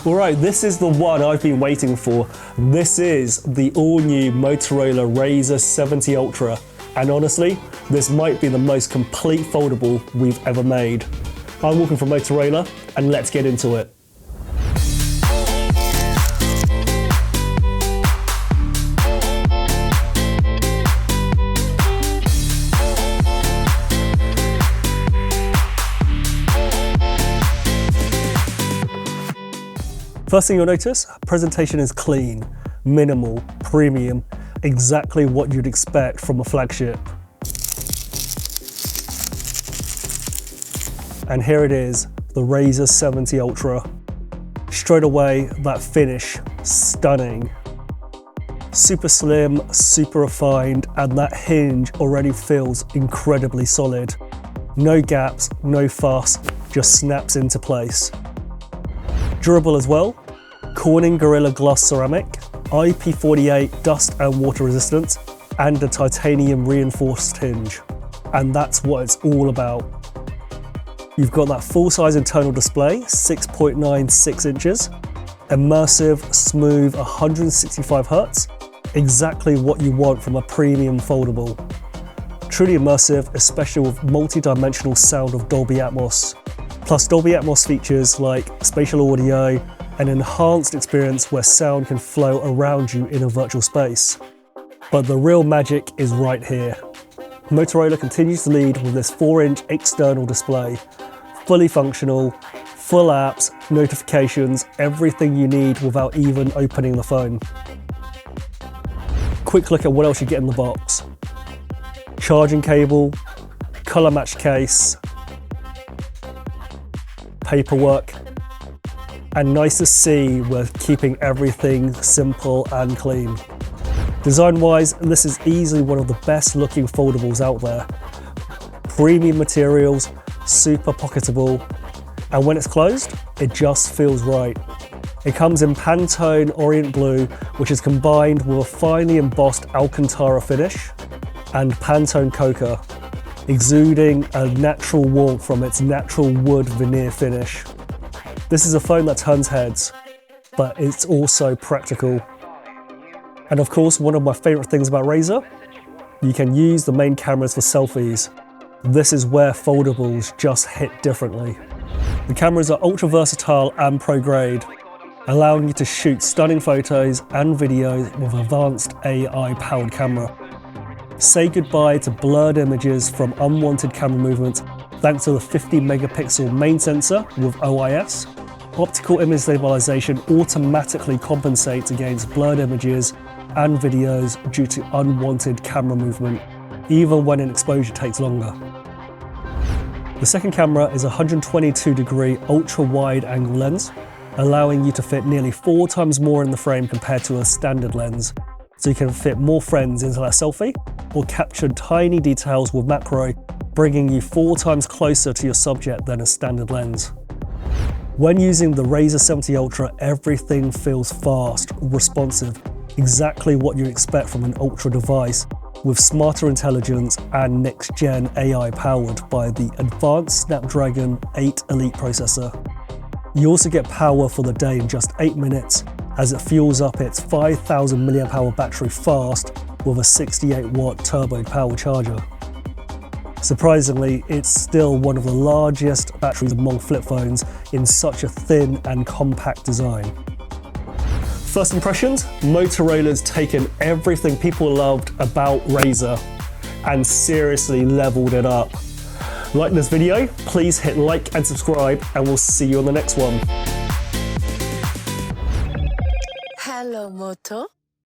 Alright, this is the one I've been waiting for. This is the all-new Motorola Razr 70 Ultra. And honestly, this might be the most complete foldable we've ever made. I'm walking from Motorola, and let's get into it. First thing you'll notice, presentation is clean, minimal, premium, exactly what you'd expect from a flagship. And here it is, the Razr 70 Ultra. Straight away, that finish, stunning. Super slim, super refined, and that hinge already feels incredibly solid. No gaps, no fuss, just snaps into place. Durable as well. Corning Gorilla Glass ceramic, IP48 dust and water resistant, and a titanium reinforced hinge. And that's what it's all about. You've got that full-size internal display, 6.96 inches, immersive, smooth, 165 Hz, exactly what you want from a premium foldable. Truly immersive, especially with multi-dimensional sound of Dolby Atmos. Plus Dolby Atmos features like spatial audio, an enhanced experience where sound can flow around you in a virtual space. But the real magic is right here. Motorola continues to lead with this 4-inch external display. Fully functional, full apps, notifications, everything you need without even opening the phone. Quick look at what else you get in the box. Charging cable, color matched case, paperwork, and nice to see we're keeping everything simple and clean. Design-wise, this is easily one of the best looking foldables out there. Premium materials, super pocketable, and when it's closed, it just feels right. It comes in Pantone Orient Blue, which is combined with a finely embossed Alcantara finish, and Pantone Coca, exuding a natural warmth from its natural wood veneer finish. This is a phone that turns heads, but it's also practical. And of course, one of my favorite things about Razr, you can use the main cameras for selfies. This is where foldables just hit differently. The cameras are ultra versatile and pro grade, allowing you to shoot stunning photos and videos with advanced AI powered camera. Say goodbye to blurred images from unwanted camera movements thanks to the 50 megapixel main sensor with OIS. Optical image stabilization automatically compensates against blurred images and videos due to unwanted camera movement, even when an exposure takes longer. The second camera is a 122-degree ultra-wide angle lens, allowing you to fit nearly 4 times more in the frame compared to a standard lens. So you can fit more friends into that selfie, or capture tiny details with macro, bringing you 4 times closer to your subject than a standard lens. When using the Razr 70 Ultra, everything feels fast, responsive, exactly what you expect from an Ultra device, with smarter intelligence and next-gen AI powered by the advanced Snapdragon 8 Elite processor. You also get power for the day in just 8 minutes, as it fuels up its 5,000 mAh battery fast with a 68-watt turbo power charger. Surprisingly, it's still one of the largest batteries among flip phones in such a thin and compact design. First impressions, Motorola's taken everything people loved about Razr and seriously leveled it up. Like this video, please hit like and subscribe, and we'll see you on the next one. Hello, Moto.